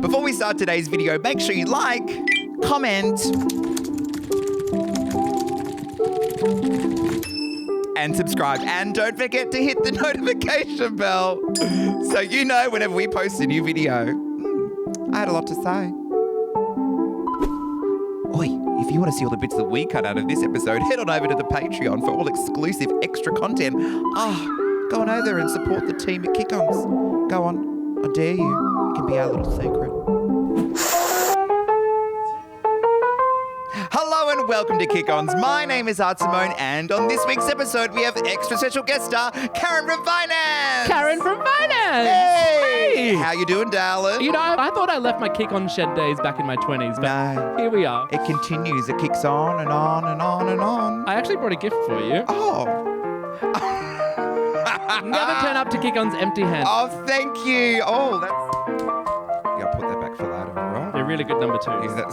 Before we start today's video, make sure you like, comment, and subscribe. And don't forget to hit the notification bell so you know whenever we post a new video. I had a lot to say. Oi, if you want to see all the bits that we cut out of this episode, head on over to the Patreon for all exclusive extra content. Go on over there and support the team at Kick Ons. Go on, I dare you. It can be our little secret. Hello and welcome to Kick Ons. My name is Art Simone, and on this week's episode we have extra special guest star Karen from Finance. Karen from Finance. Hey! How you doing, darling? You know, I thought I left my Kick On shed days back in my 20s, but No. here we are. It continues. It kicks on and on and on and on. I actually brought a gift for you. Oh. Never turn up to Kick On's empty-handed. Oh, thank you. Oh, that's... You gotta put that back for later, all right? They're really good number two. Is that...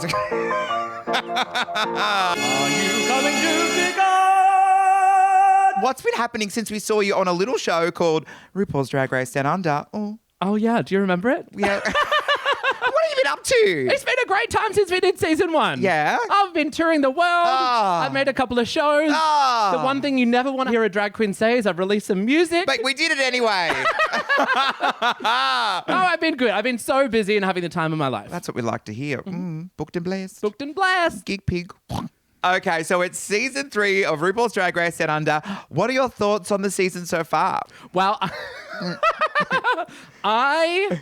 Are you coming to Kick On? What's been happening since we saw you on a little show called Rupaul's Drag Race Down Under? Oh, yeah. Do you remember it? Yeah. What have you been up to? It's been a great time since we did season 1. Yeah? I've been touring the world. I've made a couple of shows. The one thing you never want to hear a drag queen say is I've released some music. But we did it anyway. Oh, I've been good. I've been so busy and having the time of my life. That's what we like to hear. Booked and blessed. Booked and blessed. Gig pig. Okay, so it's season 3 of RuPaul's Drag Race Down Under. What are your thoughts on the season so far? Well, I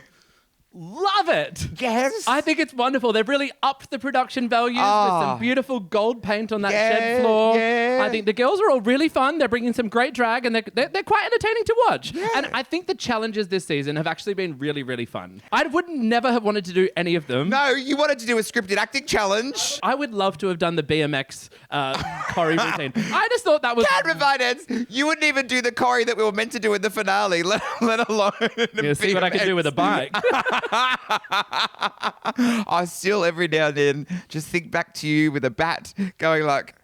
love it. Yes. I think it's wonderful. They've really upped the production values with some beautiful gold paint on that shed floor. Yeah. I think the girls are all really fun. They're bringing some great drag and they're quite entertaining to watch. Yeah. And I think the challenges this season have actually been really, really fun. I would never have wanted to do any of them. No, you wanted to do a scripted acting challenge. I would love to have done the BMX choreo routine. I just thought that was... Karen Finance, you wouldn't even do the choreo that we were meant to do in the finale, let alone Yeah, see what I can do with a bike. I still every now and then just think back to you with a bat going like...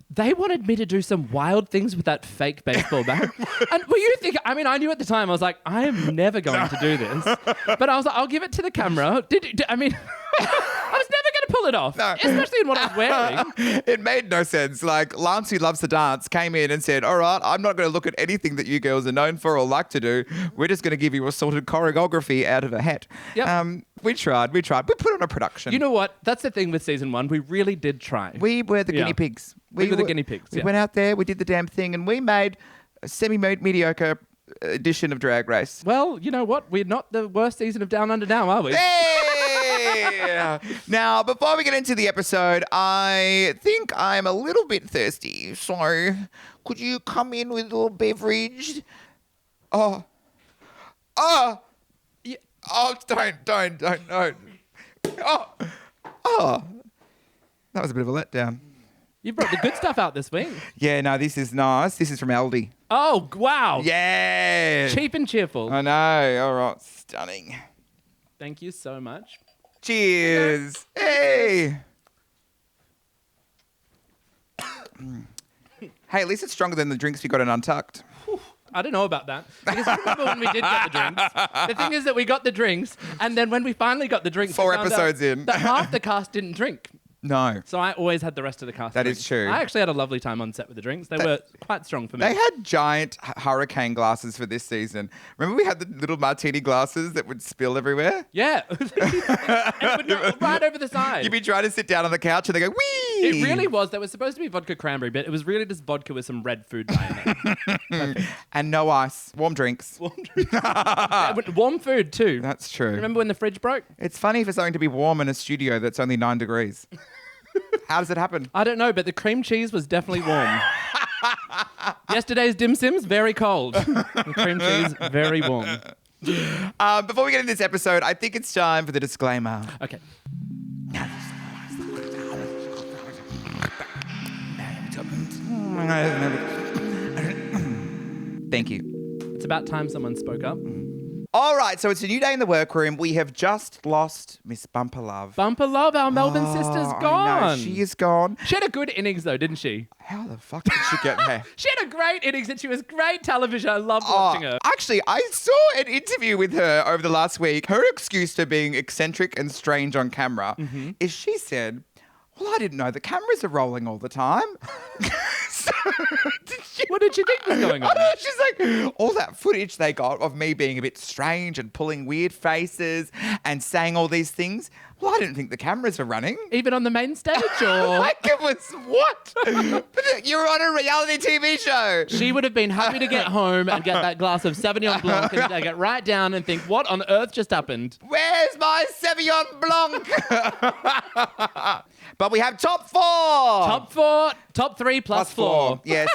They wanted me to do some wild things with that fake baseball bat. And were you thinking, I mean, I knew at the time, I was like, I am never going to do this. But I was like, I'll give it to the camera. I mean, I was never going to pull it off, especially in what I was wearing. It made no sense. Like, Lance, who loves to dance, came in and said, all right, I'm not going to look at anything that you girls are known for or like to do. We're just going to give you assorted choreography out of a hat. Yep. We tried. We put on a production. You know what? That's the thing with season 1. We really did try. We were the guinea pigs. We were the guinea pigs. We went out there, we did the damn thing, and we made a semi-mediocre edition of Drag Race. Well, you know what? We're not the worst season of Down Under now, are we? Hey! Now, before we get into the episode, I think I'm a little bit thirsty. So, could you come in with a little beverage? Oh, yeah. Oh, don't. Oh, that was a bit of a letdown. You brought the good stuff out this week. Yeah, no, this is nice. This is from Aldi. Oh, wow. Yeah. Cheap and cheerful. I know. All right. Stunning. Thank you so much. Cheers. Hey. Hey, at least it's stronger than the drinks we got in Untucked. I don't know about that. Because I remember when we did get the drinks. The thing is that we got the drinks, and then when we finally got the drinks... 4 episodes in. That half the cast didn't drink. No. So I always had the rest of the cast. That drink. is true. I actually had a lovely time on set with the drinks. They were quite strong for me. They had giant hurricane glasses for this season. Remember we had the little martini glasses that would spill everywhere? Yeah. And it would go right over the side. You'd be trying to sit down on the couch and they go, wee! It really was. There was supposed to be vodka cranberry, but it was really just vodka with some red food dye in it. And no ice. Warm drinks. Warm food too. That's true. Remember when the fridge broke? It's funny for something to be warm in a studio that's only 9 degrees. How does it happen? I don't know, but the cream cheese was definitely warm. Yesterday's dim sims, very cold. The cream cheese, very warm. Before we get into this episode, I think it's time for the disclaimer. Okay. Thank you. It's about time someone spoke up. All right, so it's a new day in the workroom. We have just lost Miss Bumper Love. Bumper Love, our Melbourne sister's I gone. know, she is gone. She had a good innings though, didn't she? How the fuck did she get there? She had a great innings and she was great television. I loved watching her. Actually, I saw an interview with her over the last week. Her excuse for being eccentric and strange on camera is she said, well, I didn't know the cameras are rolling all the time. What did you think was going on? I don't know, she's like, all that footage they got of me being a bit strange and pulling weird faces and saying all these things. Well, I didn't think the cameras were running. Even on the main stage or? Like it was what? You're on a reality TV show. She would have been happy to get home and get that glass of Sauvignon Blanc and take it right down and think, what on earth just happened? Where's my Sauvignon Blanc? But we have top four. Top three plus four. Yes.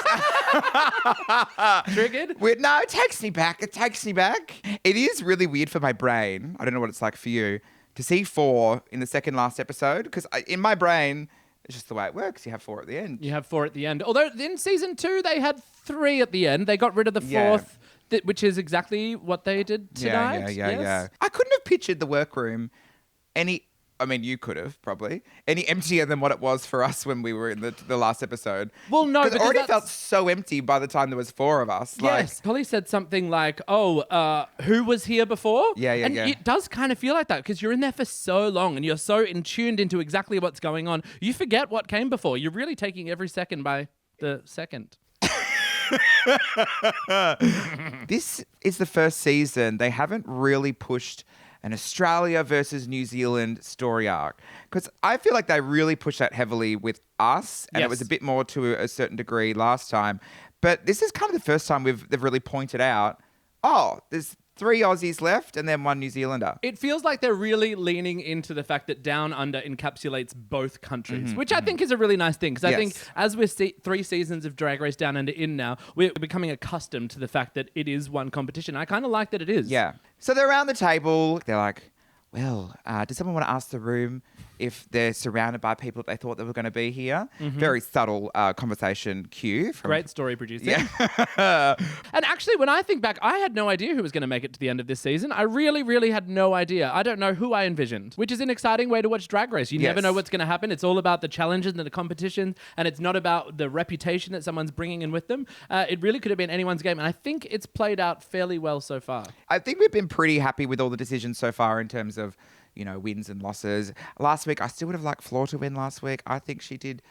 Triggered? No, it takes me back. It is really weird for my brain. I don't know what it's like for you to see 4 in the second last episode because in my brain, it's just the way it works. You have 4 at the end. You have 4 at the end. Although in season 2, they had 3 at the end. They got rid of the 4th, which is exactly what they did tonight. Yeah. I couldn't have pictured the workroom you could have probably any emptier than what it was for us when we were in the last episode. Well, no, because it already felt so empty by the time there was 4 of us. Yes, Polly said something like, who was here before? Yeah. And it does kind of feel like that because you're in there for so long and you're so tuned into exactly what's going on. You forget what came before. You're really taking every second by the second. This is the first season. They haven't really pushed an Australia versus New Zealand story arc. Because I feel like they really pushed that heavily with us, and it was a bit more to a certain degree last time. But this is kind of the first time they've really pointed out, there's 3 Aussies left and then 1 New Zealander. It feels like they're really leaning into the fact that Down Under encapsulates both countries, which I think is a really nice thing. Because I think as we're 3 seasons of Drag Race Down Under in now, we're becoming accustomed to the fact that it is one competition. I kind of like that it is. Yeah. So they're around the table. They're like, well, does someone want to ask the room if they're surrounded by people that they thought they were going to be here? Very subtle conversation cue. Great story producing. Yeah. And actually, when I think back, I had no idea who was going to make it to the end of this season. I really, really had no idea. I don't know who I envisioned, which is an exciting way to watch Drag Race. You never know what's going to happen. It's all about the challenges and the competition, and it's not about the reputation that someone's bringing in with them. It really could have been anyone's game, and I think it's played out fairly well so far. I think we've been pretty happy with all the decisions so far in terms of wins and losses. Last week, I still would have liked Floor to win last week. I think she did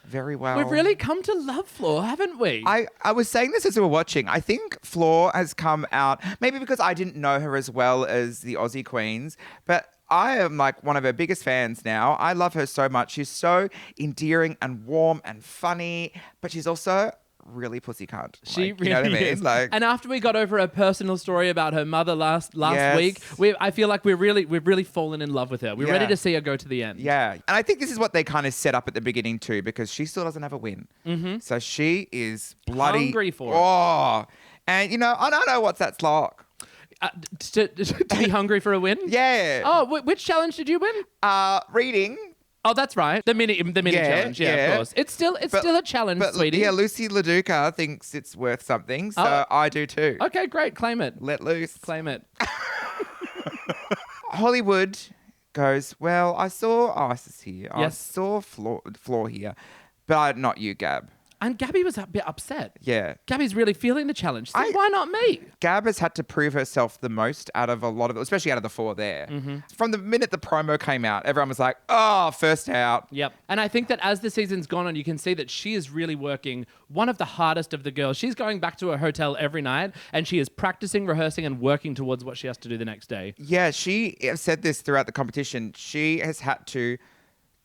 very well. We've really come to love Floor, haven't we? I was saying this as we were watching. I think Floor has come out, maybe because I didn't know her as well as the Aussie Queens, but I am like one of her biggest fans now. I love her so much. She's so endearing and warm and funny, but she's also really pussy cunt. She really you know what I mean? is. Like, and after we got over her personal story about her mother last Yes. week, I feel like we've really fallen in love with her. We're ready to see her go to the end. Yeah. And I think this is what they kind of set up at the beginning too, because she still doesn't have a win. So she is bloody hungry for it. Oh. And I don't know what that's like. To be hungry for a win? Yeah. Oh, which challenge did you win? Reading. Oh, that's right. The mini challenge. Yeah, of course. It's still a challenge, sweetie. Yeah, Lucy LaDuca thinks it's worth something, so I do too. Okay, great. Claim it. Let loose. Claim it. Hollywood goes, well, I saw Isis here. Yes. I saw Floor here, but not you, Gab. And Gabby was a bit upset. Yeah. Gabby's really feeling the challenge. So why not me? Gab has had to prove herself the most out of a lot of, especially out of the 4 there. From the minute the promo came out, everyone was like, first out. Yep. And I think that as the season's gone on, you can see that she is really working one of the hardest of the girls. She's going back to her hotel every night and she is practicing, rehearsing and working towards what she has to do the next day. Yeah, she said this throughout the competition. She has had to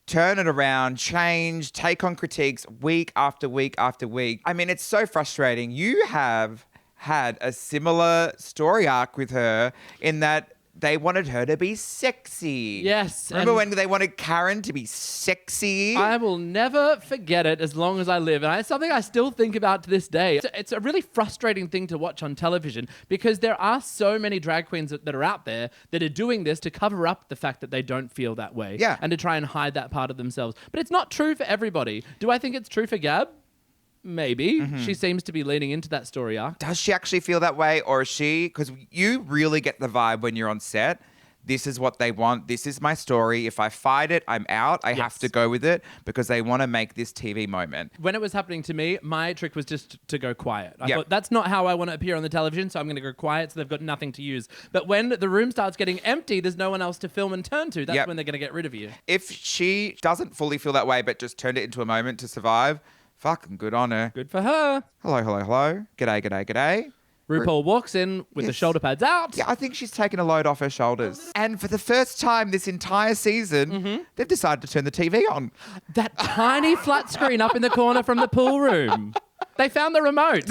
turn it around, change, take on critiques week after week after week. I mean, it's so frustrating. You have had a similar story arc with her in that they wanted her to be sexy. Yes. Remember when they wanted Karen to be sexy? I will never forget it as long as I live. And it's something I still think about to this day. It's a really frustrating thing to watch on television because there are so many drag queens that are out there that are doing this to cover up the fact that they don't feel that way. Yeah. And to try and hide that part of themselves. But it's not true for everybody. Do I think it's true for Gab? Maybe. She seems to be leaning into that story arc. Does she actually feel that way, or is she? Because you really get the vibe when you're on set. This is what they want. This is my story. If I fight it, I'm out. I have to go with it because they want to make this TV moment. When it was happening to me, my trick was just to go quiet. I thought, that's not how I want to appear on the television, so I'm going to go quiet so they've got nothing to use. But when the room starts getting empty, there's no one else to film and turn to. That's when they're going to get rid of you. If she doesn't fully feel that way but just turned it into a moment to survive, fucking good on her. Good for her. Hello, hello, hello. G'day, g'day, g'day. Rupaul walks in with the shoulder pads out. Yeah, I think she's taken a load off her shoulders. And for the first time this entire season, they've decided to turn the TV on. That tiny flat screen up in the corner from the pool room. They found the remote.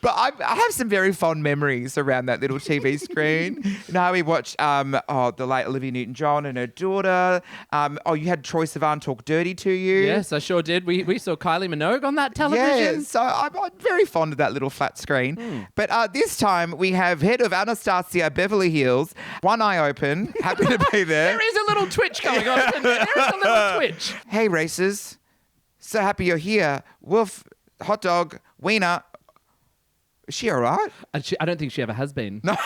But I have some very fond memories around that little TV screen. You know how we watched the late Olivia Newton-John and her daughter. You had Troye Sivan talk dirty to you. Yes, I sure did. We saw Kylie Minogue on that television. Yeah, so I'm very fond of that little flat screen. But this time we have head of Anastasia Beverly Hills, one eye open, happy to be there. There is a little twitch going on. Isn't there? There is a little twitch. Hey, racers. So happy you're here. Wolf, hot dog, wiener. Is she all right? I don't think she ever has been. No.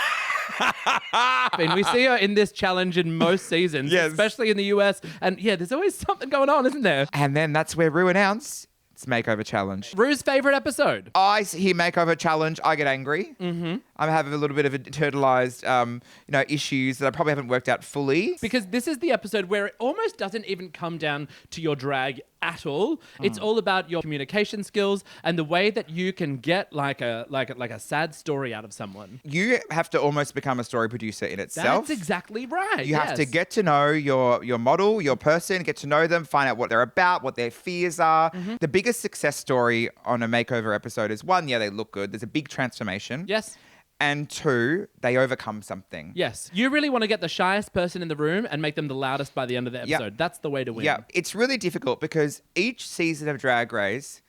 I mean, we see her in this challenge in most seasons, especially in the US. And there's always something going on, isn't there? And then that's where Rue announced it's Makeover Challenge. Rue's favourite episode. I hear Makeover Challenge, I get angry. I have a little bit of internalized, issues that I probably haven't worked out fully. Because this is the episode where it almost doesn't even come down to your drag at all. It's all about your communication skills and the way that you can get like a sad story out of someone. You have to almost become a story producer in itself. That's exactly right. You have to get to know your model, your person, get to know them, find out what they're about, what their fears are. The biggest success story on a makeover episode is one, they look good. There's a big transformation. Yes. And two, they overcome something. Yes. You really want to get the shyest person in the room and make them the loudest by the end of the episode. That's the way to win. Yeah. It's really difficult because each season of Drag Race,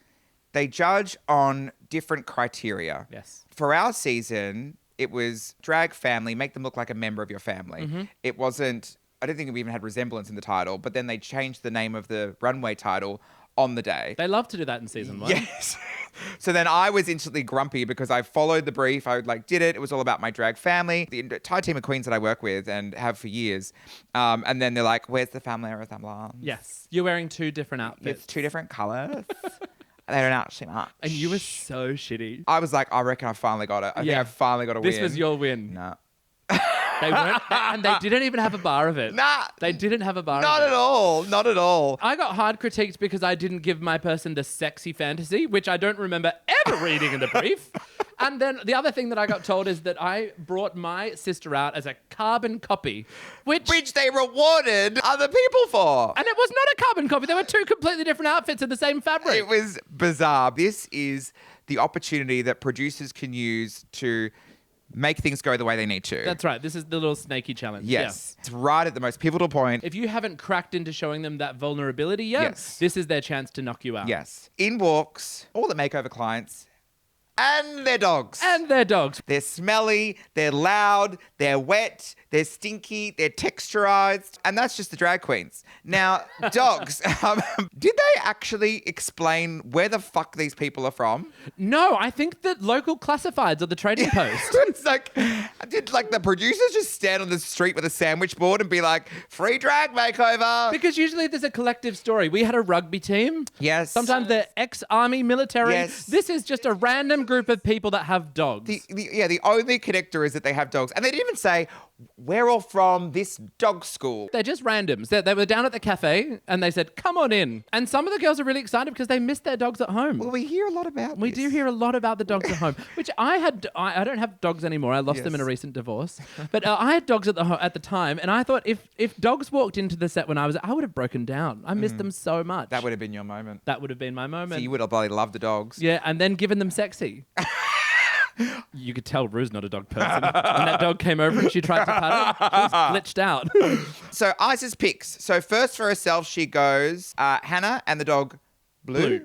they judge on different criteria. Yes. For our season, it was drag family, make them look like a member of your family. It wasn't, I don't think we even had resemblance in the title, but then they changed the name of the runway title on the day. They love to do that in season 1. Yes. So then I was instantly grumpy because I followed the brief. I did it. It was all about my drag family. The entire team of queens that I work with and have for years. And then they're like, where's the family resemblance? Yes. You're wearing 2 different outfits. It's 2 different colours. They don't actually match. And you were so shitty. I was like, I reckon I finally got it. I think I finally got a win. This was your win. No. They weren't, and they didn't even have a bar of it. Nah. They didn't have a bar Not of it. at all. Not at all. I got hard critiqued because I didn't give my person the sexy fantasy, which I don't remember ever reading in the brief. And then the other thing that I got told is that I brought my sister out as a carbon copy, which they rewarded other people for. And it was not a carbon copy. There were 2 completely different outfits in the same fabric. It was bizarre. This is the opportunity that producers can use to make things go the way they need to. That's right. This is the little snaky challenge. Yes. Yeah. It's right at the most pivotal point. If you haven't cracked into showing them that vulnerability yet, this is their chance to knock you out. Yes. In walks all the makeover clients and their dogs. And their dogs. They're smelly, they're loud, they're wet, they're stinky, they're texturized, and that's just the drag queens. Now, dogs, did they actually explain where the fuck these people are from? No, I think that local classifieds are the trading post. It's did the producers just stand on the street with a sandwich board and be like, free drag makeover? Because usually there's a collective story. We had a rugby team. Yes. Sometimes they're ex-army military. Yes. This is just a random group of people that have dogs. The only connector is that they have dogs. And they didn't even say, we're all from this dog school. They're just randoms. They were down at the cafe and they said, come on in. And some of the girls are really excited because they miss their dogs at home. Well, we hear a lot about We do hear a lot about the dogs at home, which I don't have dogs anymore. I lost them in a recent divorce. But I had dogs at the time, and I thought if dogs walked into the set when I would have broken down. I missed them so much. That would have been your moment. That would have been my moment. So you would have probably loved the dogs. Yeah, and then given them sexy. You could tell Rue's not a dog person. When that dog came over and she tried to pat it, she was glitched out. So Isis picks. So first for herself, she goes Hannah and the dog Blue.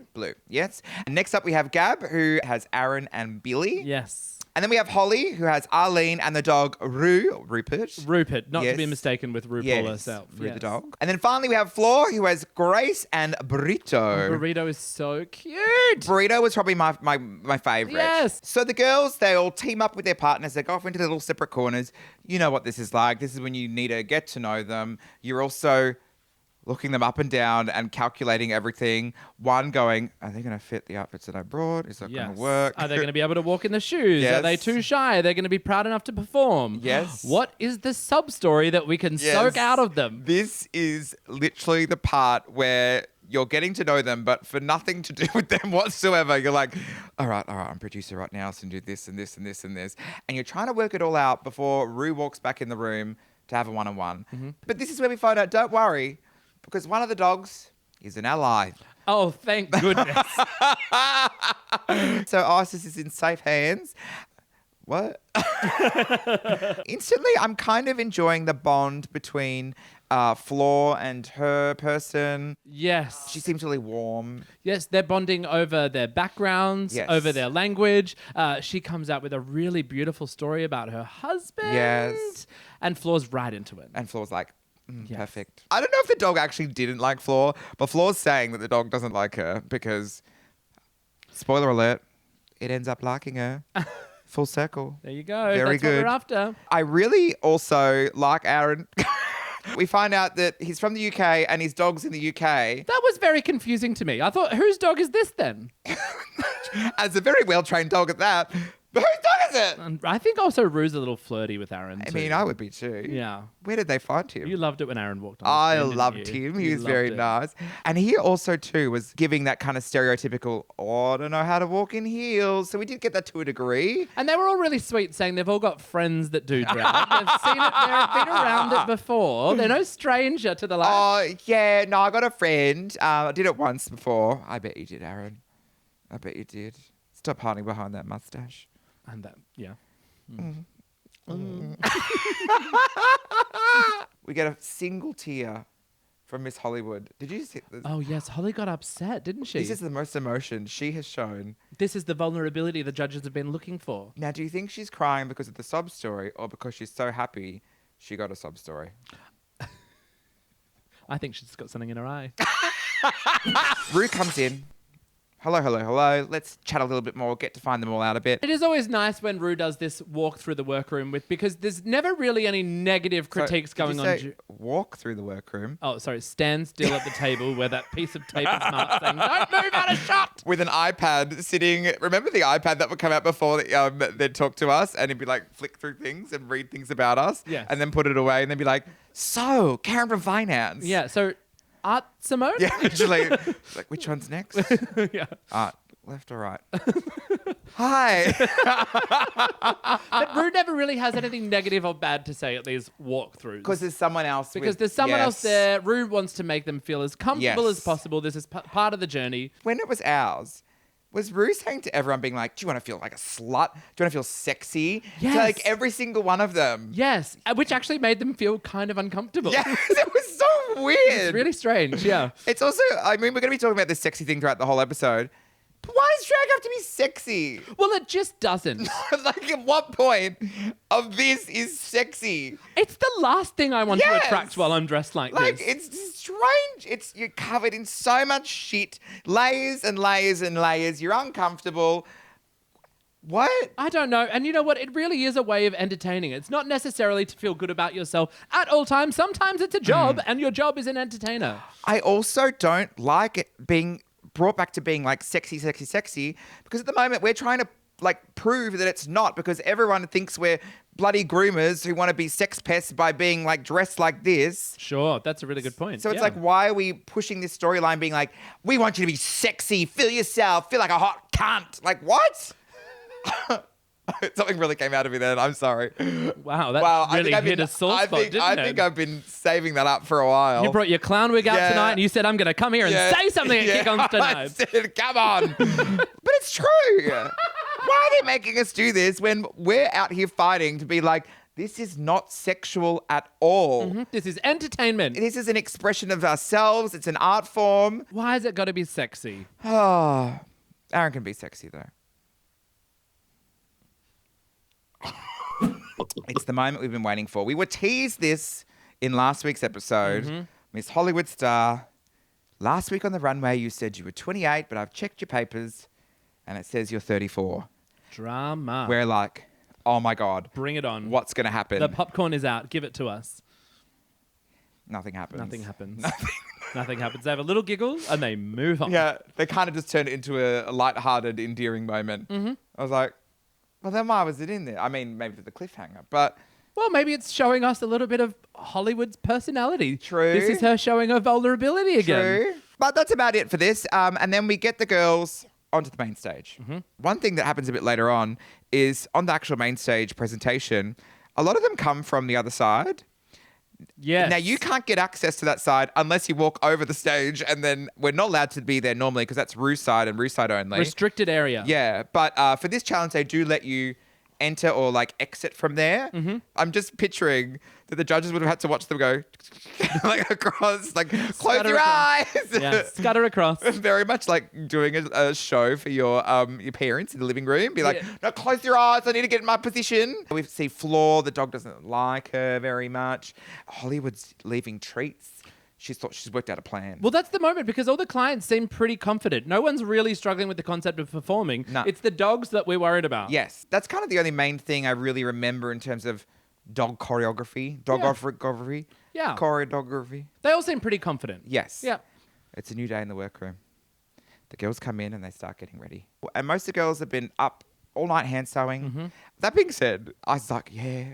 Yes. And next up we have Gab, who has Aaron and Billy. Yes. And then we have Holly, who has Arlene and the dog Rupert. Rupert, not to Yes. be mistaken with RuPaul Yes, herself. Ru the dog. And then finally we have Floor, who has Grace and Burrito. Burrito is so cute. Burrito was probably my favourite. Yes. So the girls, they all team up with their partners. They go off into their little separate corners. You know what this is like. This is when you need to get to know them. You're also looking them up and down and calculating everything. One going, are they going to fit the outfits that I brought? Is that going to work? Are they going to be able to walk in the shoes? Yes. Are they too shy? Are they going to be proud enough to perform? Yes. What is the sub-story that we can soak out of them? This is literally the part where you're getting to know them, but for nothing to do with them whatsoever. You're like, all right, I'm producer right now, so do this and this and this and this. And you're trying to work it all out before Rue walks back in the room to have a one-on-one. Mm-hmm. But this is where we find out, don't worry, because one of the dogs is an ally. Oh, thank goodness. So Isis is in safe hands. What? Instantly, I'm kind of enjoying the bond between Floor and her person. Yes. She seems really warm. Yes, they're bonding over their backgrounds, Yes. over their language. She comes out with a really beautiful story about her husband. Yes. And Floor's right into it. And Floor's like, Yes. perfect. I don't know if the dog actually didn't like Floor, but Floor's saying that the dog doesn't like her because, spoiler alert, it ends up liking her. Full circle. There you go. Very That's good. what we're after. I really also like Aaron. We find out that he's from the UK and his dog's in the UK. That was very confusing to me. I thought, whose dog is this then? As a very well-trained dog at that. But whose dog is it? And I think also Rue's a little flirty with Aaron I too. mean, I would be too. Yeah. Where did they find him? You loved it when Aaron walked on. I screen, didn't loved you? him. He You was loved very it. nice. And he also, too, was giving that kind of stereotypical, I don't know how to walk in heels. So we did get that to a degree. And they were all really sweet, saying they've all got friends that do drag. They've seen it, they've been around it before. They're no stranger to the life. Oh, yeah. No, I got a friend. I did it once before. I bet you did, Aaron. I bet you did. Stop hiding behind that mustache. And that, yeah. We get a single tear from Miss Hollywood. Did you see this? Oh, yes. Holly got upset, didn't she? This is the most emotion she has shown. This is the vulnerability the judges have been looking for. Now, do you think she's crying because of the sob story or because she's so happy she got a sob story? I think she's got something in her eye. Rue comes in. Hello, hello, hello. Let's chat a little bit more, get to find them all out a bit. It is always nice when Rue does this walk through the workroom because there's never really any negative critiques going on. Walk through the workroom. Oh, sorry. Stand still at the table where that piece of tape is marked saying, "Don't move out of shot." With an iPad sitting. Remember the iPad that would come out before they'd talk to us and it'd be like flick through things and read things about us? Yes. And then put it away and then be like, so, Karen from Finance. Yeah. So, Art Simone. Yeah, literally. Like, which one's next? Yeah. Art, left or right? Hi. But Rue never really has anything negative or bad to say at these walkthroughs. Because there's someone else. Because there's someone else there. Rue wants to make them feel as comfortable as possible. This is part of the journey. When it was ours, was Rue saying to everyone, being like, do you want to feel like a slut? Do you want to feel sexy? Yes. To like every single one of them. Yes, which actually made them feel kind of uncomfortable. Yes, it was so weird. It's really strange, yeah. It's also, I mean, we're going to be talking about this sexy thing throughout the whole episode. But why does drag have to be sexy? Well, it just doesn't. Like, at what point of this is sexy? It's the last thing I want to Yes. attract while I'm dressed like Like, this. it's strange. You're covered in so much shit. Layers and layers and layers. You're uncomfortable. What? I don't know. And you know what? It really is a way of entertaining. It's not necessarily to feel good about yourself at all times. Sometimes it's a job, and your job is an entertainer. I also don't like it being brought back to being like sexy, sexy, sexy, because at the moment we're trying to like prove that it's not, because everyone thinks we're bloody groomers who want to be sex pests by being like dressed like this. Sure, that's a really good point. So it's Yeah. like, why are we pushing this storyline being like, we want you to be sexy, feel yourself, feel like a hot cunt? Like, what? Something really came out of me then. I'm sorry. Wow, that really hit a sore spot, didn't it? I think I've been saving that up for a while. You brought your clown wig out Yeah. tonight and you said, I'm going to come here and say something at Kick Ons I tonight. said, come on. But it's true. Why are they making us do this when we're out here fighting to be like, this is not sexual at all. Mhm. This is entertainment. This is an expression of ourselves. It's an art form. Why has it got to be sexy? Oh, Aaron can be sexy though. It's the moment we've been waiting for. We were teased this in last week's episode. Miss Hollywood star. Last week on the runway, you said you were 28, but I've checked your papers and it says you're 34. Drama. We're like, oh my God. Bring it on. What's going to happen? The popcorn is out. Give it to us. Nothing happens. Nothing happens. Nothing happens. They have a little giggle and they move on. Yeah, they kind of just turned it into a light-hearted, endearing moment. I was like, well, then why was it in there? I mean, maybe the cliffhanger, but... Well, maybe it's showing us a little bit of Hollywood's personality. True. This is her showing her vulnerability again. True. But that's about it for this. And then we get the girls onto the main stage. One thing that happens a bit later on is on the actual main stage presentation, a lot of them come from the other side. Yes. Now, you can't get access to that side unless you walk over the stage, and then we're not allowed to be there normally because that's Rue side and Rue side only. Restricted area. Yeah, but for this challenge, they do let you enter or like exit from there. I'm just picturing that the judges would have had to watch them go like across, like close your eyes. Yeah, scutter across. Very much like doing a show for your parents in the living room. Be like, no, close your eyes. I need to get in my position. We see Floor. The dog doesn't like her very much. Hollywood's leaving treats. She's thought she's worked out a plan. Well, that's the moment because all the clients seem pretty confident. No one's really struggling with the concept of performing. No. It's the dogs that we're worried about. Yes. That's kind of the only main thing I really remember in terms of dog choreography. Dogography. Yeah. Choreography. They all seem pretty confident. Yes. Yeah. It's a new day in the workroom. The girls come in and they start getting ready. And most of the girls have been up all night hand sewing. That being said, I was like, yeah,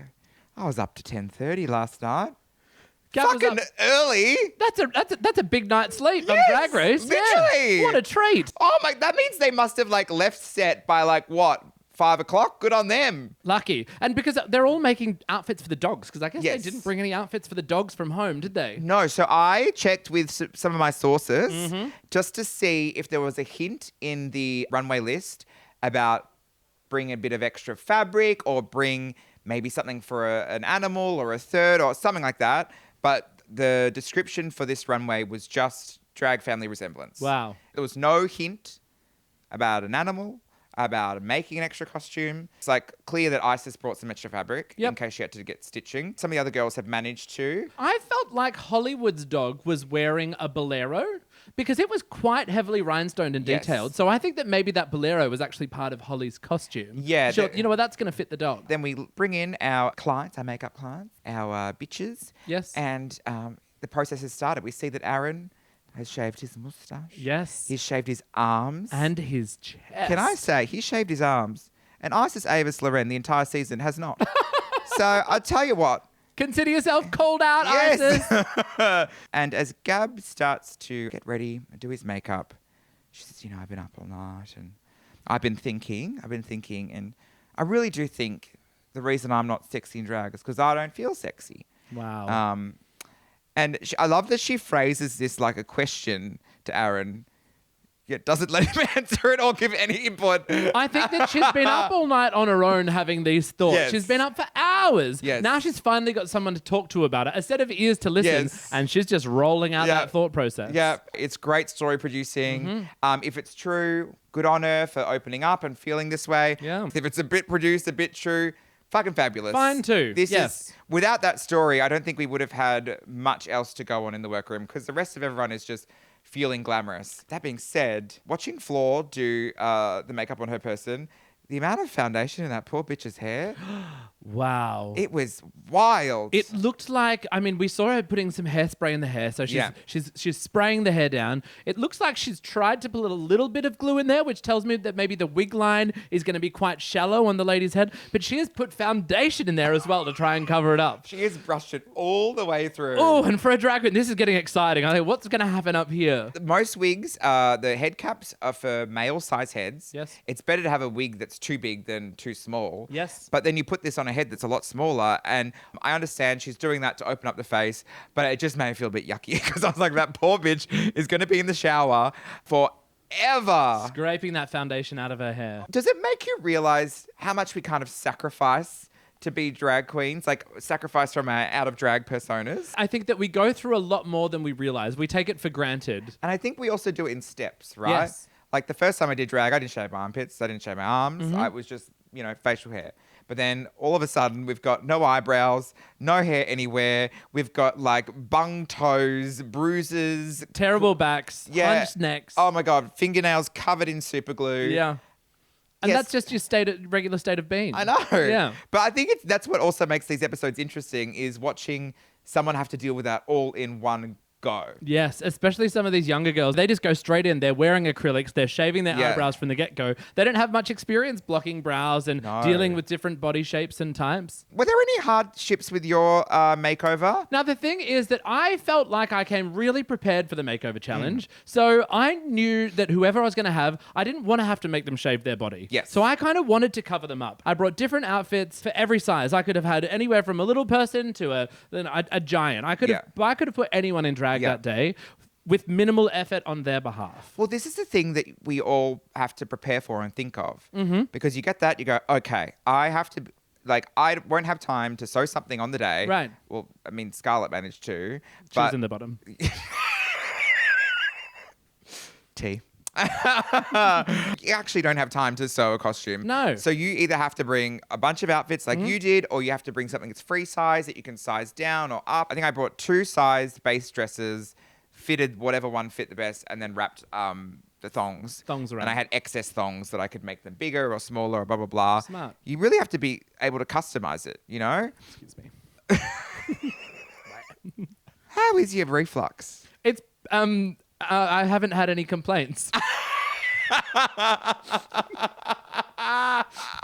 I was up to 10:30 last night. Fucking early. That's a big night's sleep on Yes, Drag Race. literally. Yeah. What a treat. Oh my, that means they must have like left set by like what? 5 o'clock? Good on them. Lucky. And because they're all making outfits for the dogs, because I guess Yes. they didn't bring any outfits for the dogs from home, did they? No, so I checked with some of my sources just to see if there was a hint in the runway list about bring a bit of extra fabric or bring maybe something for an animal or a third or something like that. But the description for this runway was just drag family resemblance. Wow. There was no hint about an animal, about making an extra costume. It's like clear that Isis brought some extra fabric in case she had to get stitching. Some of the other girls have managed to. I felt like Hollywood's dog was wearing a bolero because it was quite heavily rhinestoned and detailed. Yes. So I think that maybe that bolero was actually part of Holly's costume. Yeah. Sure, you know what? That's going to fit the dog. Then we bring in our clients, our makeup clients, our bitches. Yes. And the process has started. We see that Aaron has shaved his moustache. Yes. He's shaved his arms. And his chest. Can I say, he shaved his arms. And Isis Avis Loren, the entire season, has not. So I'll tell you what. Consider yourself called out, Isis. And as Gab starts to get ready and do his makeup, she says, I've been up all night and I've been thinking, and I really do think the reason I'm not sexy in drag is because I don't feel sexy. Wow. And I love that she phrases this like a question to Aaron, yet doesn't let him answer it or give any input. I think that she's been up all night on her own having these thoughts. Yes. She's been up for hours. Yes. Now she's finally got someone to talk to about it, a set of ears to listen, Yes. and she's just rolling out that thought process. Yeah, it's great story producing. If it's true, good on her for opening up and feeling this way. Yeah. If it's a bit produced, a bit true, fucking fabulous. Fine too. This Yes. is, without that story, I don't think we would have had much else to go on in the workroom because the rest of everyone is just feeling glamorous. That being said, watching Floor do the makeup on her person, the amount of foundation in that poor bitch's hair, Wow. it was wild. It looked like, we saw her putting some hairspray in the hair, so she's spraying the hair down. It looks like she's tried to put a little bit of glue in there, which tells me that maybe the wig line is going to be quite shallow on the lady's head, but she has put foundation in there as well to try and cover it up. She has brushed it all the way through. Oh, and for a drag queen, this is getting exciting. I think, what's going to happen up here? Most wigs, the head caps are for male size heads. Yes. It's better to have a wig that's too big than too small. Yes. But then you put this on a head that's a lot smaller. And I understand she's doing that to open up the face, but it just made me feel a bit yucky because I was like, that poor bitch is going to be in the shower forever. Scraping that foundation out of her hair. Does it make you realize how much we kind of sacrifice to be drag queens, like sacrifice from our out of drag personas? I think that we go through a lot more than we realize. We take it for granted. And I think we also do it in steps, right? Yes. Like the first time I did drag, I didn't shave my armpits, I didn't shave my arms. I was just, facial hair. But then all of a sudden, we've got no eyebrows, no hair anywhere. We've got like bung toes, bruises. Terrible backs, hunched necks. Oh my God, fingernails covered in super glue. Yeah. And Yes. that's just your regular state of being. I know. Yeah. But I think that's what also makes these episodes interesting is watching someone have to deal with that all in one go. Yes, especially some of these younger girls. They just go straight in. They're wearing acrylics. They're shaving their eyebrows from the get-go. They don't have much experience blocking brows and dealing with different body shapes and types. Were there any hardships with your makeover? Now, the thing is that I felt like I came really prepared for the makeover challenge. So I knew that whoever I was going to have, I didn't want to have to make them shave their body. Yes. So I kind of wanted to cover them up. I brought different outfits for every size. I could have had anywhere from a little person to a giant. I could have put anyone in drag that day with minimal effort on their behalf. Well, this is the thing that we all have to prepare for and think of. Because you get that, you go, okay, I have to... Like, I won't have time to sew something on the day. Right. Well, I mean, Scarlett managed to. She's in the bottom. T. You actually don't have time to sew a costume. No. So you either have to bring a bunch of outfits like you did, or you have to bring something that's free size that you can size down or up. I think I brought 2 sized base dresses, fitted whatever one fit the best, and then wrapped the thongs. Thongs around. And I had excess thongs that I could make them bigger or smaller or blah, blah, blah. Smart. You really have to be able to customize it, you know? Excuse me. How is your reflux? It's, I haven't had any complaints.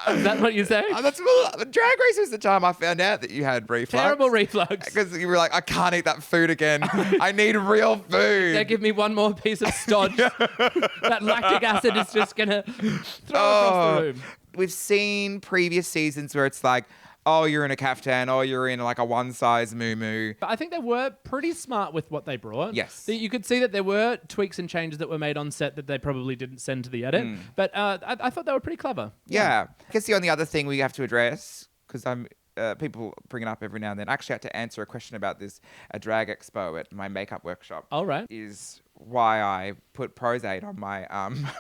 Is that what you say? Drag Race was the time I found out that you had reflux. Terrible reflux. Because you were like, I can't eat that food again. I need real food. They give me one more piece of stodge. That lactic acid is just going to throw across the room. We've seen previous seasons where it's like, oh, you're in a caftan, oh, you're in like a one-size moo-moo. But I think they were pretty smart with what they brought. Yes. You could see that there were tweaks and changes that were made on set that they probably didn't send to the edit. But I thought they were pretty clever. Yeah. I guess the only other thing we have to address, because people bring it up every now and then. I actually had to answer a question about this at Drag Expo at my makeup workshop. All right. Is why I put Prosade on my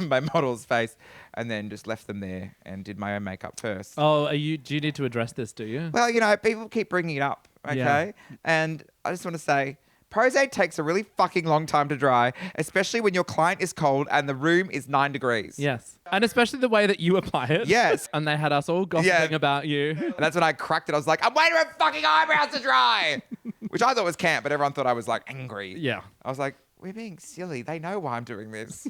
my model's face and then just left them there and did my own makeup first. Oh, do you need to address this, do you? Well, you know, people keep bringing it up, okay? Yeah. And I just want to say, Prosade takes a really fucking long time to dry, especially when your client is cold and the room is 9 degrees. Yes. And especially the way that you apply it. Yes. And they had us all gossiping about you. And that's when I cracked it. I was like, I'm waiting for fucking eyebrows to dry. Which I thought was camp, but everyone thought I was like angry. Yeah. I was like, we're being silly. They know why I'm doing this.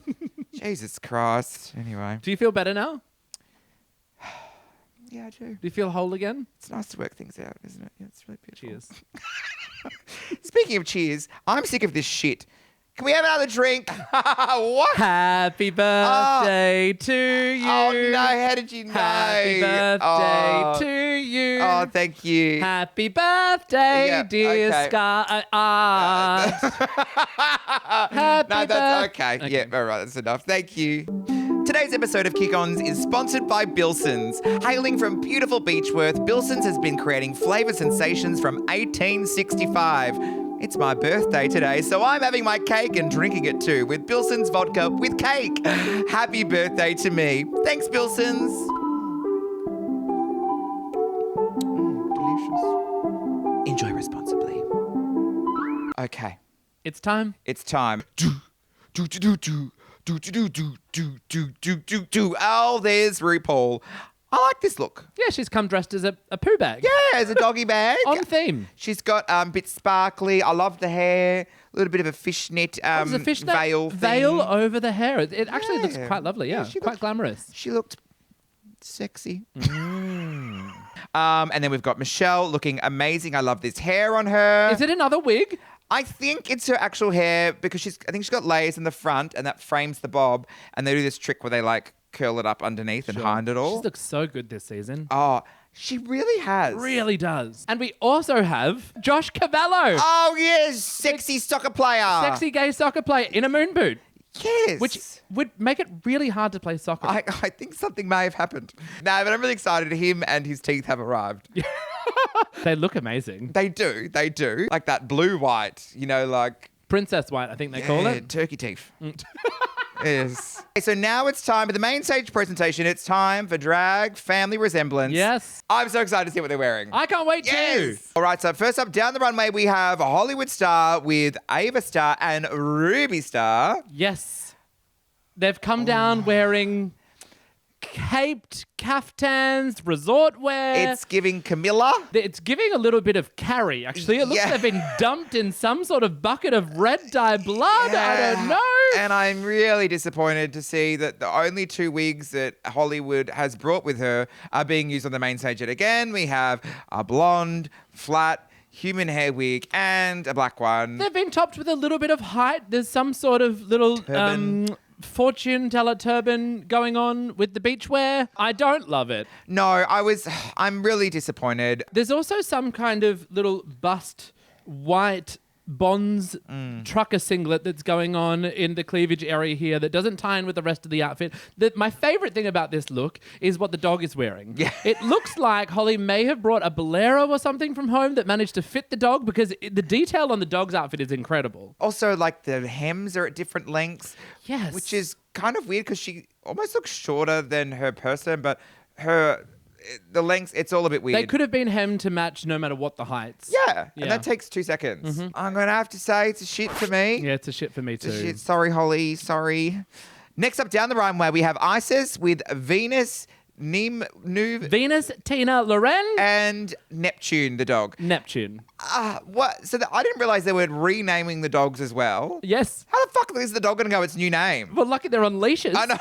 Jesus Christ. Anyway. Do you feel better now? Yeah, I do. Do you feel whole again? It's nice to work things out, isn't it? Yeah, it's really beautiful. Cheers. Speaking of cheers, I'm sick of this shit. Can we have another drink? What? Happy birthday to you. Oh, no. How did you know? Happy birthday to you. Oh, thank you. Happy birthday, Yeah, dear okay. Scarlett. Happy No, birthday. that's okay. Yeah, all right. That's enough. Thank you. Today's episode of Kick Ons is sponsored by Billson's. Hailing from beautiful Beechworth, Billson's has been creating flavour sensations from 1865. It's my birthday today, so I'm having my cake and drinking it too with Billson's vodka with cake. Happy birthday to me. Thanks, Billson's. Delicious. Enjoy responsibly. Okay, It's time. it's time. Oh, there's Rupaul. I like this look. Yeah, she's come dressed as a poo bag. Yeah, as a doggy bag. On theme. She's got a bit sparkly. I love the hair. A little bit of a fishnet There's a fishnet veil veil thing. over the hair. It actually looks Yeah. quite lovely. Yeah, she quite looked- glamorous. She looked sexy. And then we've got Michelle looking amazing. I love this hair on her. Is it another wig? I think it's her actual hair because I think she's got layers in the front and that frames the bob. And they do this trick where they like curl it up underneath and hide it all. She looks so good this season. Oh, she really has. Really does. And we also have Josh Cavallo. Oh, yes. Sexy soccer player. Sexy gay soccer player in a moon boot. Yes. Which would make it really hard to play soccer. I think something may have happened. No, but I'm really excited. Him and his teeth have arrived. They look amazing. They do. Like that blue-white, you know, like... Princess white, I think they call it. turkey teeth. Yes. Okay, so now it's time for the main stage presentation. It's time for drag family resemblance. Yes. I'm so excited to see what they're wearing. I can't wait too. All right, so first up, down the runway, we have a Hollywood star with Ava Star and Ruby Star. Yes. They've come down wearing caped caftans, resort wear. It's giving Camilla. It's giving a little bit of Carrie, actually. It looks like they've been dumped in some sort of bucket of red dye blood. I don't know. And I'm really disappointed to see that the only 2 wigs that Hollywood has brought with her are being used on the main stage yet again. We have a blonde, flat, human hair wig and a black one. They've been topped with a little bit of height. There's some sort of little fortune teller turban going on with the beachwear. I don't love it. No, I'm really disappointed. There's also some kind of little bust white Bonds trucker singlet that's going on in the cleavage area here that doesn't tie in with the rest of the outfit. My favourite thing about this look is what the dog is wearing. Yeah. It looks like Holly may have brought a bolero or something from home that managed to fit the dog because the detail on the dog's outfit is incredible. Also, like the hems are at different lengths. Yes. Which is kind of weird because she almost looks shorter than her person, but the lengths, it's all a bit weird. They could have been hemmed to match no matter what the heights. Yeah, and that takes 2 seconds. I'm going to have to say it's a shit for me. Yeah, it's a shit for me too. It's a shit. Sorry, Holly. Sorry. Next up down the runway, we have Isis with Venus, Venus, Tina, Loren, and Neptune, the dog. Neptune. What? So I didn't realize they were renaming the dogs as well. Yes. How the fuck is the dog going to go its new name? Well, lucky they're on leashes. I know.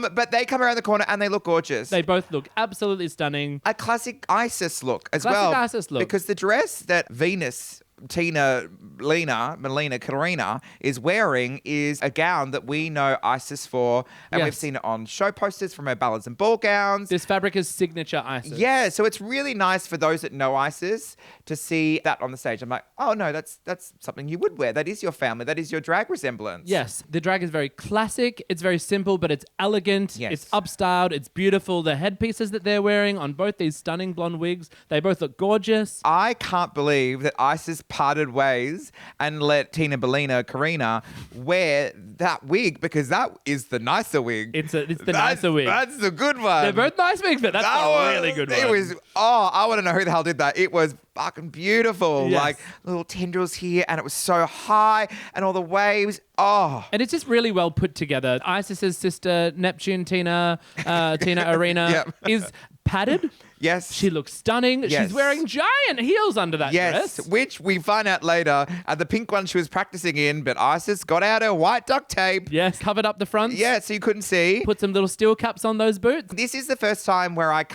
But they come around the corner and they look gorgeous. They both look absolutely stunning. A classic Isis look as well. Classic Isis look. Because the dress that Venus, Tina, Melina, Karina is wearing is a gown that we know Isis for. And we've seen it on show posters from her ballads and ball gowns. This fabric is signature Isis. Yeah, so it's really nice for those that know Isis to see that on the stage. I'm like, oh no, that's something you would wear. That is your family. That is your drag resemblance. Yes, the drag is very classic. It's very simple, but it's elegant. Yes. It's upstyled. It's beautiful. The headpieces that they're wearing on both these stunning blonde wigs, they both look gorgeous. I can't believe that Isis parted ways and let Tina, Melina, Karina wear that wig because that is the nicer wig. It's the nicer wig. That's the good one. They're both nice wigs, but that's a really good one. It was, I want to know who the hell did that. It was fucking beautiful. Yes. Like little tendrils here and it was so high and all the waves. Oh. And it's just really well put together. Isis's sister, Neptune, Tina Arena, is padded. Yes. She looks stunning. Yes. She's wearing giant heels under that dress. Which we find out later at the pink one she was practicing in, but Isis got out her white duct tape. Yes, covered up the front. Yeah, so you couldn't see. Put some little steel caps on those boots. This is the first time where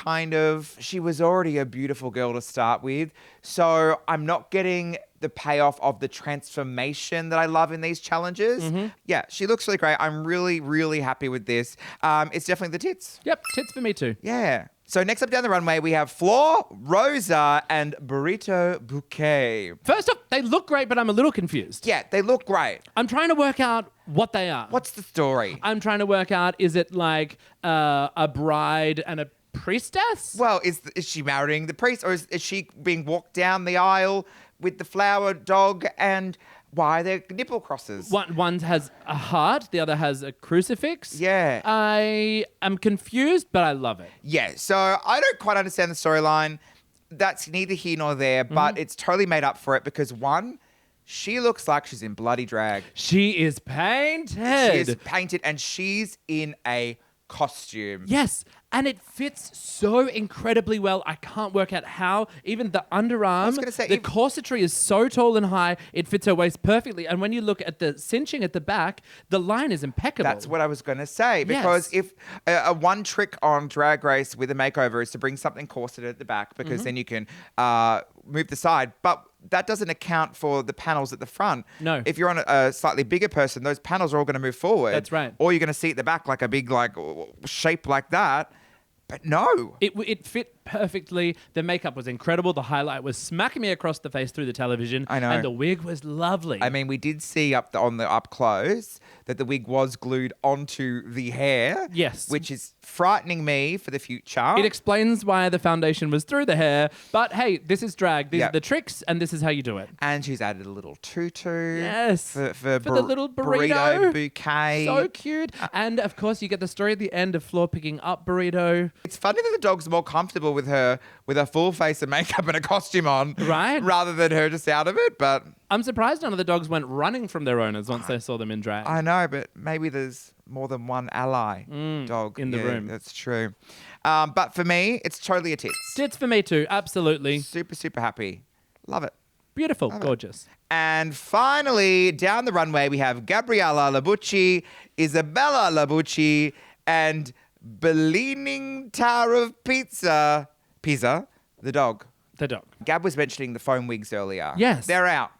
she was already a beautiful girl to start with. So I'm not getting the payoff of the transformation that I love in these challenges. Yeah, she looks really great. I'm really, really happy with this. It's definitely the tits. Yep, tits for me too. Yeah. So next up down the runway, we have Floor, Rosa, and Burrito Bouquet. First off, they look great, but I'm a little confused. Yeah, they look great. I'm trying to work out what they are. What's the story? I'm trying to work out, is it like a bride and a priestess? Well, is she marrying the priest, or is she being walked down the aisle with the flower dog, and why are there nipple crosses? One has a heart, the other has a crucifix. Yeah. I am confused, but I love it. Yeah, so I don't quite understand the storyline. That's neither here nor there, but it's totally made up for it because one, she looks like she's in bloody drag. She is painted. She is painted and she's in a costume. Yes, and it fits so incredibly well. I can't work out how. Even the underarm, the corsetry is so tall and high, it fits her waist perfectly. And when you look at the cinching at the back, the line is impeccable. That's what I was going to say. Because if a one trick on Drag Race with a makeover is to bring something corseted at the back, because then you can move the side. But that doesn't account for the panels at the front. No. If you're on a slightly bigger person, those panels are all going to move forward. That's right. Or you're going to see at the back like a big shape like that. But no. It fit perfectly. The makeup was incredible. The highlight was smacking me across the face through the television. I know. And the wig was lovely. I mean, we did see on the up close that the wig was glued onto the hair. Yes. Which is frightening me for the future. It explains why the foundation was through the hair. But hey, this is drag. These are the tricks, and this is how you do it. And she's added a little tutu. Yes. For the little burrito. bouquet. So cute. And of course, you get the story at the end of Floor picking up burrito. It's funny that the dog's more comfortable with her full face of makeup and a costume on. Right. Rather than her just out of it. But I'm surprised none of the dogs went running from their owners once they saw them in drag. I know, but maybe there's more than one ally dog in the room. That's true. But for me, it's totally a tits. Tits for me too, absolutely. Super, super happy. Love it. Beautiful, gorgeous. And finally, down the runway, we have Gabriella Labucci, Isabella Labucci, and Belining Tower of Pizza, the dog. The dog. Gab was mentioning the foam wigs earlier. Yes. They're out.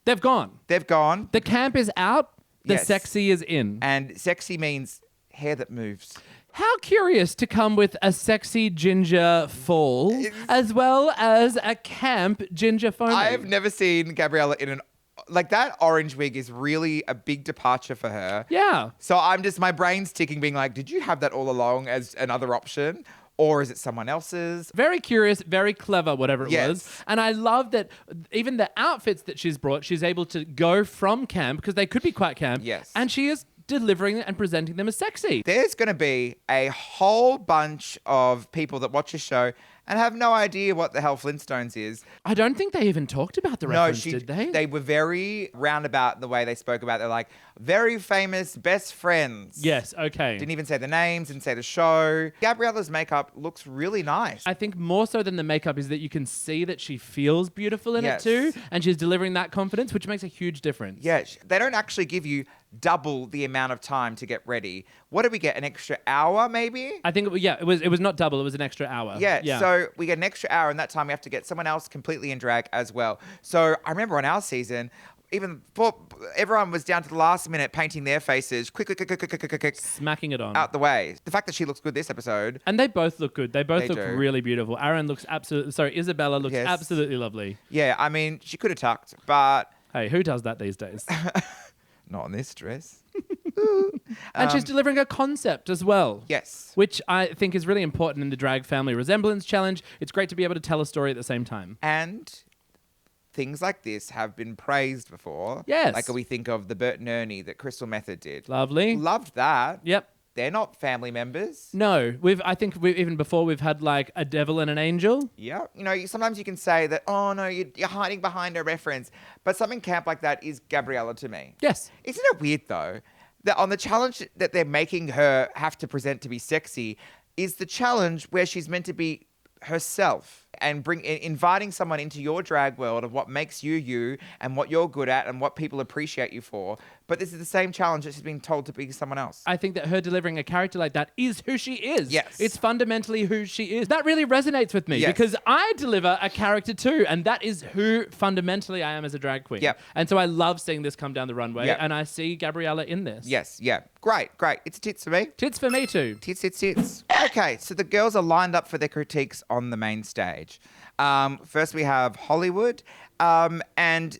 They've gone. They've gone. The camp is out. The Yes. sexy is in. And sexy means hair that moves. How curious to come with a sexy ginger fall as well as a camp ginger foam wig. I've never seen Gabriella in like that orange wig is really a big departure for her. Yeah. So my brain's ticking being like, did you have that all along as another option? Or is it someone else's? Very curious, very clever, whatever it Yes. was. And I love that even the outfits that she's brought, she's able to go from camp, because they could be quite camp. Yes. And she is delivering and presenting them as sexy. There's going to be a whole bunch of people that watch this show and have no idea what the hell Flintstones is. I don't think they even talked about the reference, did they? They were very roundabout in the way they spoke about it. They're like, very famous best friends. Yes, okay. Didn't even say the names, didn't say the show. Gabriella's makeup looks really nice. I think more so than the makeup is that you can see that she feels beautiful in Yes. it too, and she's delivering that confidence, which makes a huge difference. Yeah, they don't actually give you double the amount of time to get ready. What did we get? An extra hour, maybe? I think, it was not double, it was an extra hour. Yeah, so we get an extra hour, and that time we have to get someone else completely in drag as well. So I remember on our season, even before everyone was down to the last minute painting their faces, quick, smacking it on. out the way. The fact that she looks good this episode. And they both look good. They both look do. really beautiful. Isabella looks Yes. absolutely lovely. Yeah, I mean, she could have tucked, but Hey, who does that these days? not in this dress. And she's delivering a concept as well. Yes. Which I think is really important in the Drag Family Resemblance Challenge. It's great to be able to tell a story at the same time. And things like this have been praised before. Yes. Like we think of the Bert and Ernie that Crystal Method did. Lovely. Loved that. Yep. They're not family members. No, I think even before we've had like a devil and an angel. Yeah. You know, sometimes you can say that, oh, no, you're hiding behind a reference. But something camp like that is Gabriella to me. Yes. Isn't it weird, though, that on the challenge that they're making her have to present to be sexy is the challenge where she's meant to be herself and inviting someone into your drag world of what makes you you and what you're good at and what people appreciate you for. But this is the same challenge that she's being told to be someone else. I think that her delivering a character like that is who she is. Yes. It's fundamentally who she is. That really resonates with me Yes. because I deliver a character too, and that is who fundamentally I am as a drag queen. Yep. And so I love seeing this come down the runway, Yep. and I see Gabriella in this. Yes, yeah. Great. It's tits for me. Tits for me too. Tits. Okay, so the girls are lined up for their critiques on the main stage. First we have Hollywood, and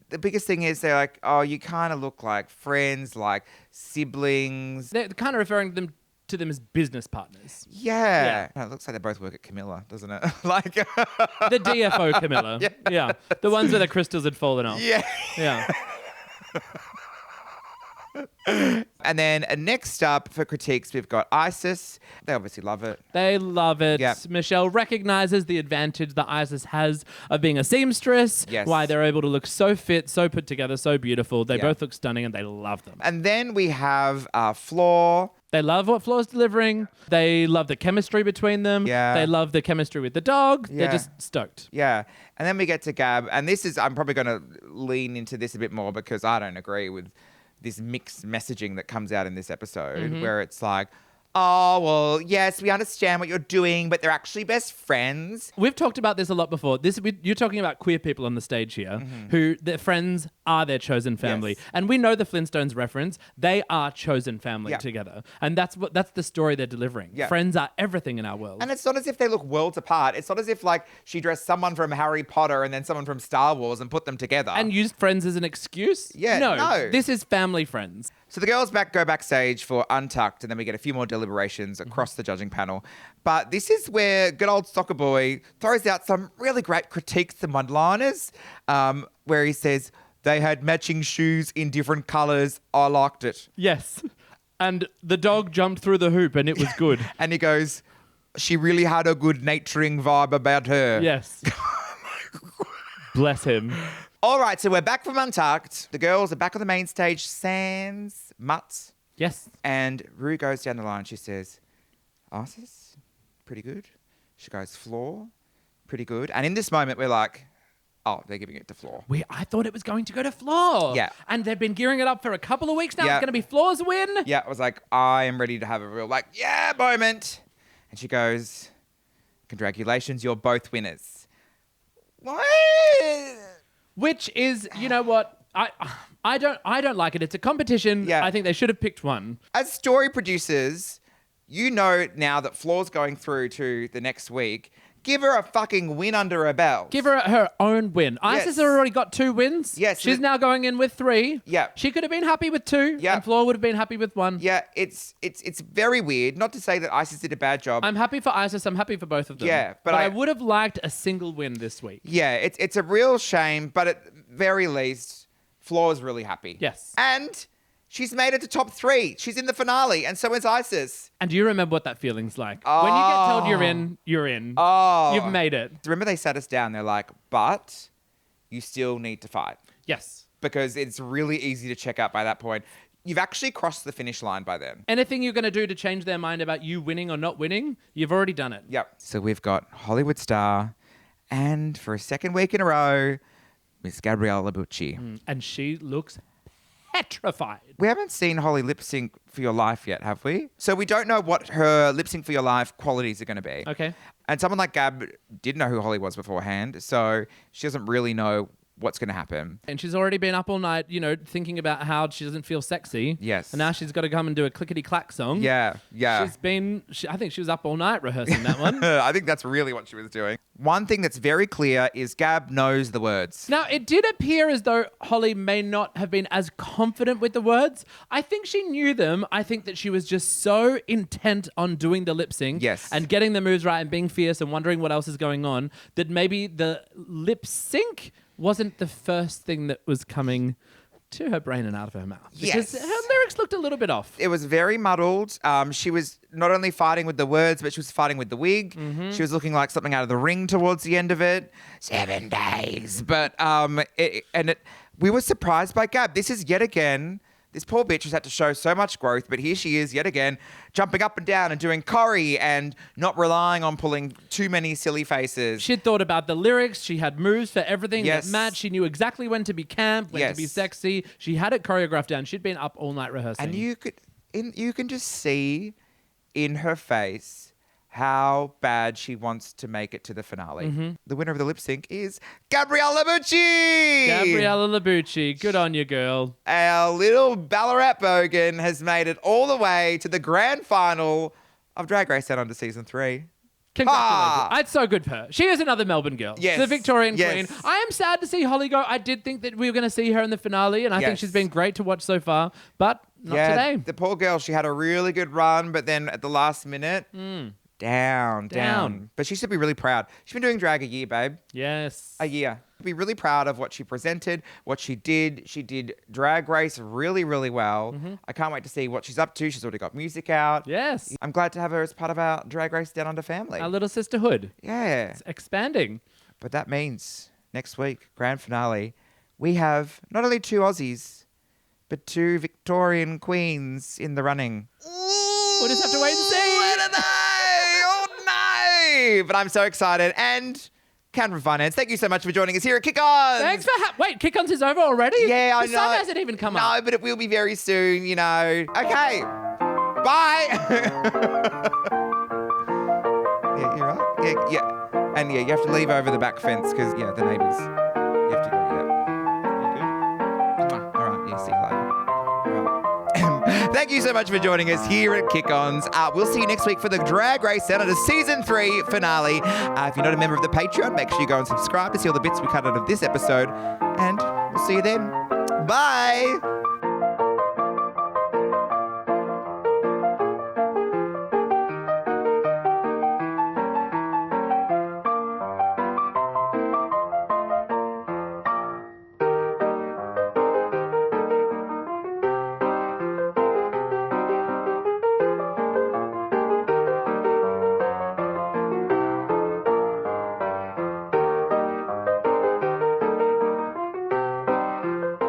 the biggest thing is they're like, oh, you kind of look like friends, like siblings. They're kind of referring to them as business partners. Yeah. No, it looks like they both work at Camilla, doesn't it? Like The DFO Camilla. Yeah. The ones where the crystals had fallen off. Yeah. Yeah. And then next up for critiques, we've got Isis. They obviously love it. They love it. Yep. Michelle recognizes the advantage that Isis has of being a seamstress. Yes. Why they're able to look so fit, so put together, so beautiful. They Yep. both look stunning and they love them. And then we have Floor. They love what Floor's delivering. They love the chemistry between them. Yeah. They love the chemistry with the dog. Yeah. They're just stoked. Yeah. And then we get to Gab. And I'm probably going to lean into this a bit more because I don't agree with this mixed messaging that comes out in this episode where it's like, oh, well, yes, we understand what you're doing, but they're actually best friends. We've talked about this a lot before. You're talking about queer people on the stage here who their friends are their chosen family. Yes. And we know the Flintstones reference. They are chosen family Yeah. together. And that's the story they're delivering. Yeah. Friends are everything in our world. And it's not as if they look worlds apart. It's not as if, like, she dressed someone from Harry Potter and then someone from Star Wars and put them together. And used friends as an excuse? Yeah, no. This is family friends. So the girls go backstage for Untucked, and then we get a few more deliberations across the judging panel. But this is where good old Soccer Boy throws out some really great critiques and one-liners, where he says, they had matching shoes in different colours. I liked it. Yes. And the dog jumped through the hoop and it was good. And he goes, she really had a good naturing vibe about her. Yes. Bless him. All right, so we're back from Untucked. The girls are back on the main stage. Sans, Mutts. Yes. And Rue goes down the line. She says, Isis, pretty good. She goes, Floor, pretty good. And in this moment, we're like, oh, they're giving it to Floor. I thought it was going to go to Floor. Yeah. And they've been gearing it up for a couple of weeks now. Yeah. It's going to be Floor's win. Yeah, I was like, I am ready to have a real, like, yeah moment. And she goes, congratulations, you're both winners. What? Which is, you know what? I don't like it. It's a competition. Yeah. I think they should have picked one. As story producers, you know now that Floor's going through to the next week. Give her a fucking win under her belt. Give her her own win. Yes. Isis has already got 2 wins. Yes. She's now going in with 3. Yeah. She could have been happy with 2. Yeah. And Floor would have been happy with 1. Yeah, it's very weird. Not to say that Isis did a bad job. I'm happy for Isis. I'm happy for both of them. Yeah, but I I would have liked a single win this week. Yeah, it's a real shame, but at very least, Floor's really happy. Yes. And she's made it to top 3. She's in the finale, and so is Isis. And do you remember what that feeling's like? When you get told you're in, you're in. Oh. You've made it. Remember they sat us down, they're like, but you still need to fight. Yes. Because it's really easy to check out by that point. You've actually crossed the finish line by then. Anything you're going to do to change their mind about you winning or not winning, you've already done it. Yep. So we've got Hollywood star, and for a second week in a row, Miss Gabriella Bucci. And she looks petrified. We haven't seen Holly lip sync for your life yet, have we? So we don't know what her lip sync for your life qualities are going to be. Okay. And someone like Gab did know who Holly was beforehand, so she doesn't really know what's going to happen. And she's already been up all night, thinking about how she doesn't feel sexy. Yes. And now she's got to come and do a clickety-clack song. Yeah. I think she was up all night rehearsing that one. I think that's really what she was doing. One thing that's very clear is Gab knows the words. Now, it did appear as though Holly may not have been as confident with the words. I think she knew them. I think that she was just so intent on doing the lip sync Yes. and getting the moves right and being fierce and wondering what else is going on that maybe the lip sync wasn't the first thing that was coming to her brain and out of her mouth. Because Yes. her lyrics looked a little bit off. It was very muddled. She was not only fighting with the words, but she was fighting with the wig. Mm-hmm. She was looking like something out of The Ring towards the end of it. 7 days. But we were surprised by Gab. This is yet again, this poor bitch has had to show so much growth, but here she is yet again, jumping up and down and doing choreo and not relying on pulling too many silly faces. She'd thought about the lyrics. She had moves for everything Yes. that matched. She knew exactly when to be camp, when to be Yes. sexy. She had it choreographed down. She'd been up all night rehearsing. And you can just see in her face how bad she wants to make it to the finale. Mm-hmm. The winner of the lip sync is Gabriella Bucci. Gabriella Labucci, good on you, girl. Our little Ballarat bogan has made it all the way to the grand final of Drag Race Down Under Season 3. Congratulations. It's so good for her. She is another Melbourne girl. Yes. The Victorian Yes. queen. I am sad to see Holly go. I did think that we were going to see her in the finale, and I think Yes. she's been great to watch so far, but not today. The poor girl, she had a really good run, but then at the last minute, down. But she should be really proud. She's been doing drag a year, babe. Yes. A year. Be really proud of what she presented, what she did. She did Drag Race really, really well. I can't wait to see what she's up to. She's already got music out. Yes. I'm glad to have her as part of our Drag Race Down Under family. Our little sisterhood. Yeah. It's expanding. But that means next week, grand finale, we have not only 2 Aussies, but 2 Victorian queens in the running. We'll just have to wait and see. I don't know. Oh, no. But I'm so excited. And Canberra Finance, thank you so much for joining us here at Kick Ons. Thanks for wait, Kick Ons is over already? Yeah, I know. The sun hasn't even come up. No, but it will be very soon, Okay. Bye. Yeah, you're right. Yeah. And yeah, you have to leave over the back fence because, yeah, the neighbours. You have to go, yeah. You good? All right, yeah, see you later. All right. Thank you so much for joining us here at Kick Ons. We'll see you next week for the Drag Race Down Under Season 3 finale. If you're not a member of the Patreon, make sure you go and subscribe to see all the bits we cut out of this episode. And we'll see you then. Bye.